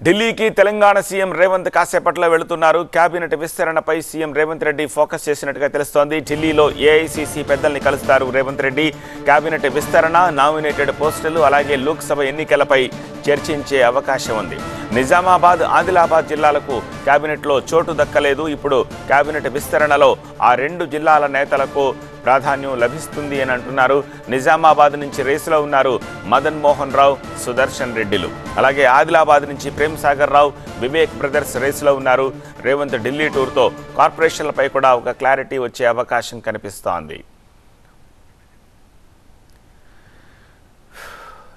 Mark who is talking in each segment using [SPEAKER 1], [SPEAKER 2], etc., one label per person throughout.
[SPEAKER 1] ఢిల్లీకి తెలంగాణ సీఎం రేవంత్ కాసేపట్లో వెళుతున్నారు. కేబినెట్ విస్తరణపై సీఎం రేవంత్ రెడ్డి ఫోకస్ చేసినట్టుగా తెలుస్తోంది. ఢిల్లీలో ఏఐసీసీ పెద్దల్ని కలుస్తారు రేవంత్ రెడ్డి. కేబినెట్ విస్తరణ, నామినేటెడ్ పోస్టులు, అలాగే లోక్సభ ఎన్నికలపై చర్చించే అవకాశం ఉంది. నిజామాబాద్, ఆదిలాబాద్ జిల్లాలకు కేబినెట్లో చోటు దక్కలేదు. ఇప్పుడు కేబినెట్ విస్తరణలో ఆ రెండు జిల్లాల నేతలకు ప్రాధాన్యం లభిస్తుంది అని అంటున్నారు. నిజామాబాద్ నుంచి రేసులో ఉన్నారు మదన్ మోహన్ రావు, సుదర్శన్ రెడ్డిలు. అలాగే ఆదిలాబాద్ నుంచి ప్రేమ్ సాగర్ రావు, వివేక్ బ్రదర్స్ రేసులో ఉన్నారు. రేవంత్ ఢిల్లీ టూర్తో కార్పొరేషన్లపై కూడా ఒక క్లారిటీ వచ్చే అవకాశం కనిపిస్తోంది.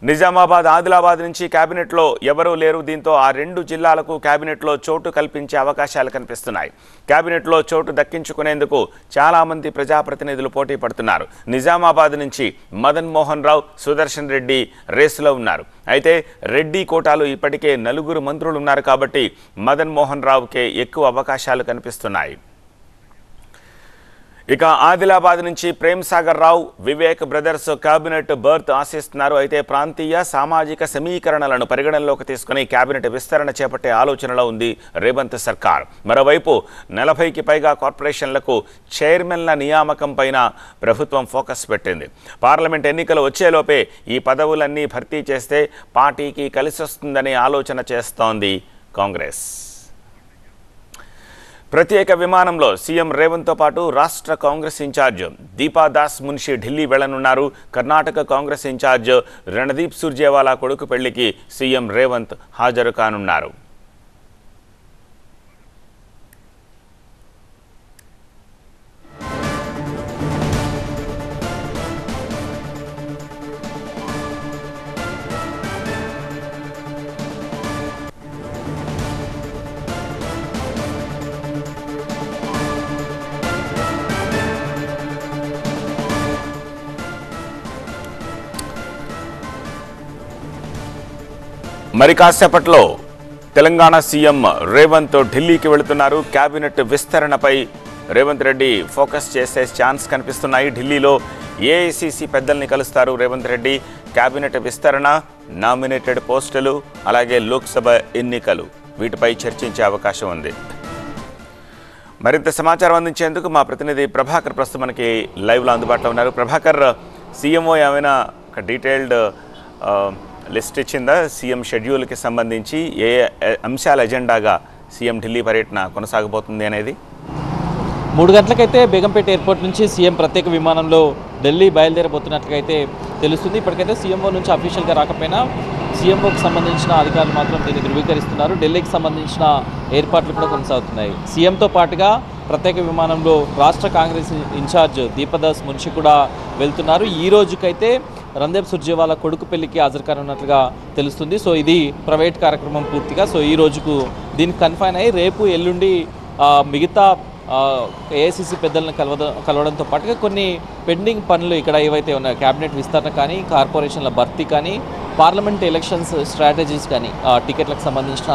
[SPEAKER 1] నిజామాబాద్, ఆదిలాబాద్ నుంచి కేబినెట్లో ఎవరూ లేరు. దీంతో ఆ రెండు జిల్లాలకు కేబినెట్లో చోటు కల్పించే అవకాశాలు కనిపిస్తున్నాయి. కేబినెట్లో చోటు దక్కించుకునేందుకు చాలామంది ప్రజాప్రతినిధులు పోటీ పడుతున్నారు. నిజామాబాద్ నుంచి మదన్ మోహన్ రావు, సుదర్శన్ రెడ్డి రేసులో ఉన్నారు. అయితే రెడ్డి కోటాలు ఇప్పటికే 4 మంత్రులు ఉన్నారు కాబట్టి మదన్ మోహన్ రావుకే ఎక్కువ అవకాశాలు కనిపిస్తున్నాయి. ఇక ఆదిలాబాద్ నుంచి ప్రేమ్ సాగర్ రావు, వివేక్ బ్రదర్స్ కేబినెట్ బర్త్ ఆశిస్తున్నారు. అయితే ప్రాంతీయ సామాజిక సమీకరణలను పరిగణనలోకి తీసుకుని కేబినెట్ విస్తరణ చేపట్టే ఆలోచనలో ఉంది రేవంత్ సర్కార్. మరోవైపు 40కి పైగా కార్పొరేషన్లకు చైర్మన్ల నియామకం పైన ప్రభుత్వం ఫోకస్ పెట్టింది. పార్లమెంట్ ఎన్నికలు వచ్చేలోపే ఈ పదవులన్నీ భర్తీ చేస్తే పార్టీకి కలిసొస్తుందనే ఆలోచన చేస్తోంది కాంగ్రెస్. ప్రత్యేక విమానంలో సీఎం రేవంత్తో పాటు రాష్ట్ర కాంగ్రెస్ ఇన్ఛార్జ్ దీపాదాస్ మున్షి ఢిల్లీ వెళ్లనున్నారు. కర్ణాటక కాంగ్రెస్ ఇన్ఛార్జ్ రణదీప్ సుర్జేవాలా కొడుకు పెళ్లికి సీఎం రేవంత్ హాజరు కానున్నారు. మరి కాసేపట్లో తెలంగాణ సీఎం రేవంత్ ఢిల్లీకి వెళుతున్నారు. కేబినెట్ విస్తరణపై రేవంత్ రెడ్డి ఫోకస్ చేసే ఛాన్స్ కనిపిస్తున్నాయి. ఢిల్లీలో ఏఐసీసీ పెద్దల్ని కలుస్తారు రేవంత్ రెడ్డి. కేబినెట్ విస్తరణ, నామినేటెడ్ పోస్టులు, అలాగే లోక్సభ ఎన్నికలు వీటిపై చర్చించే అవకాశం ఉంది. మరింత సమాచారం అందించేందుకు మా ప్రతినిధి ప్రభాకర్ ప్రస్తుతం మనకి లైవ్లో అందుబాటులో ఉన్నారు. ప్రభాకర్, సీఎంఓ ఏమైనా ఒక డీటెయిల్డ్ లిస్ట్ ఇచ్చిందా సీఎం షెడ్యూల్కి సంబంధించి? ఏ అంశాల ఎజెండాగా సీఎం ఢిల్లీ పర్యటన కొనసాగబోతుంది అనేది?
[SPEAKER 2] 3 గంటలకైతే బేగంపేట ఎయిర్పోర్ట్ నుంచి సీఎం ప్రత్యేక విమానంలో ఢిల్లీ బయలుదేరబోతున్నట్లయితే తెలుస్తుంది. ఇప్పటికైతే సీఎంఓ నుంచి అఫీషియల్గా రాకపోయినా సీఎంఓకి సంబంధించిన అధికారులు మాత్రం దీన్ని ధృవీకరిస్తున్నారు. ఢిల్లీకి సంబంధించిన ఏర్పాట్లు కూడా కొనసాగుతున్నాయి. సీఎంతో పాటుగా ప్రత్యేక విమానంలో రాష్ట్ర కాంగ్రెస్ ఇన్ఛార్జ్ దీపదాస్ మున్షి కూడా వెళ్తున్నారు. ఈ రోజుకైతే రణదీప్ సుర్జేవాలా కొడుకు పెళ్లికి హాజరు కానున్నట్లుగా తెలుస్తుంది. సో ఇది ప్రైవేట్ కార్యక్రమం పూర్తిగా. సో ఈ రోజుకు దీనికి కన్ఫైన్ అయ్యి రేపు ఎల్లుండి మిగతా ఏఐసీసీ పెద్దలను కలవడంతో పాటుగా కొన్ని పెండింగ్ పనులు ఇక్కడ ఏవైతే ఉన్నాయో, క్యాబినెట్ విస్తరణ కానీ, కార్పొరేషన్ల భర్తీ కానీ, పార్లమెంట్ ఎలక్షన్స్ స్ట్రాటజీస్ కానీ, టికెట్లకు సంబంధించిన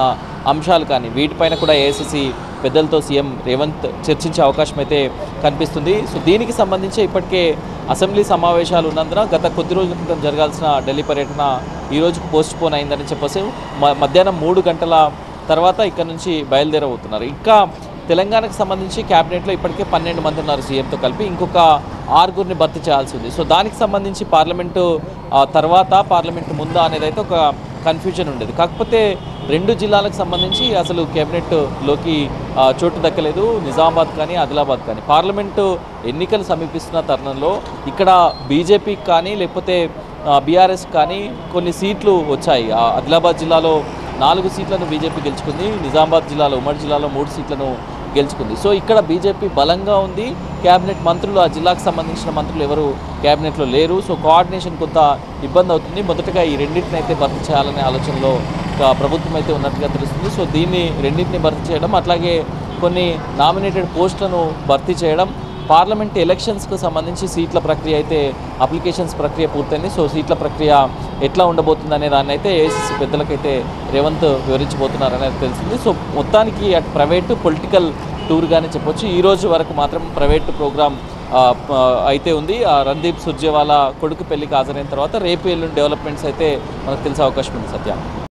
[SPEAKER 2] అంశాలు కానీ, వీటిపైన కూడా ఏఐసీసీ పెద్దలతో సీఎం రేవంత్ చర్చించే అవకాశం అయితే కనిపిస్తుంది. సో దీనికి సంబంధించి ఇప్పటికే అసెంబ్లీ సమావేశాలు ఉన్నందున గత కొద్ది రోజుల క్రితం జరగాల్సిన ఢిల్లీ పర్యటన ఈ రోజుకు పోస్ట్ పోన్ అయిందని చెప్పేసి మధ్యాహ్నం 3 గంటల తర్వాత ఇక్కడ నుంచి బయలుదేరబోతున్నారు. ఇంకా తెలంగాణకు సంబంధించి క్యాబినెట్లో ఇప్పటికే 12 మంది ఉన్నారు సీఎంతో కలిపి. ఇంకొక 6గురిని భర్తీ చేయాల్సి ఉంది. సో దానికి సంబంధించి పార్లమెంటు తర్వాత, పార్లమెంటు ముందా అనేది అయితే ఒక కన్ఫ్యూజన్ ఉండేది. కాకపోతే 2 జిల్లాలకు సంబంధించి అసలు కేబినెట్లోకి చోటు దక్కలేదు. నిజామాబాద్ కానీ, ఆదిలాబాద్ కానీ. పార్లమెంటు ఎన్నికలు సమీపిస్తున్న తరుణంలో ఇక్కడ బీజేపీకి కానీ, లేకపోతే బీఆర్ఎస్ కానీ కొన్ని సీట్లు వచ్చాయి. ఆదిలాబాద్ జిల్లాలో 4 సీట్లను బీజేపీ గెలుచుకుంది. నిజామాబాద్ జిల్లాలో, ఉమ్మడి జిల్లాలో 3 సీట్లను గెలుచుకుంది. సో ఇక్కడ బీజేపీ బలంగా ఉంది. క్యాబినెట్ మంత్రులు, ఆ జిల్లాకు సంబంధించిన మంత్రులు ఎవరు క్యాబినెట్లో లేరు. సో కోఆర్డినేషన్ కొంత ఇబ్బంది అవుతుంది. మొదటగా ఈ రెండింటిని అయితే భర్తీ చేయాలనే ఆలోచనలో ప్రభుత్వం అయితే ఉన్నట్టుగా తెలుస్తుంది. సో దీన్ని రెండింటిని భర్తీ చేయడం, అట్లాగే కొన్ని నామినేటెడ్ పోస్టులను భర్తీ చేయడం, పార్లమెంట్ ఎలక్షన్స్కు సంబంధించి సీట్ల ప్రక్రియ అయితే అప్లికేషన్స్ ప్రక్రియ పూర్తయింది. సో సీట్ల ప్రక్రియ ఎట్లా ఉండబోతుంది అనే దాన్ని అయితే ఏఐసీసీ పెద్దలకైతే రేవంత్ వివరించబోతున్నారనేది తెలిసింది. సో మొత్తానికి అటు ప్రైవేటు పొలిటికల్ టూర్గానే చెప్పొచ్చు. ఈ రోజు వరకు మాత్రం ప్రైవేట్ ప్రోగ్రామ్ అయితే ఉంది. రణదీప్ సుర్జేవాలా కొడుకు పెళ్లికి హాజరైన తర్వాత రేపు ఎల్లుండి డెవలప్మెంట్స్ అయితే మనకు తెలిసే అవకాశం ఉంది. సత్య.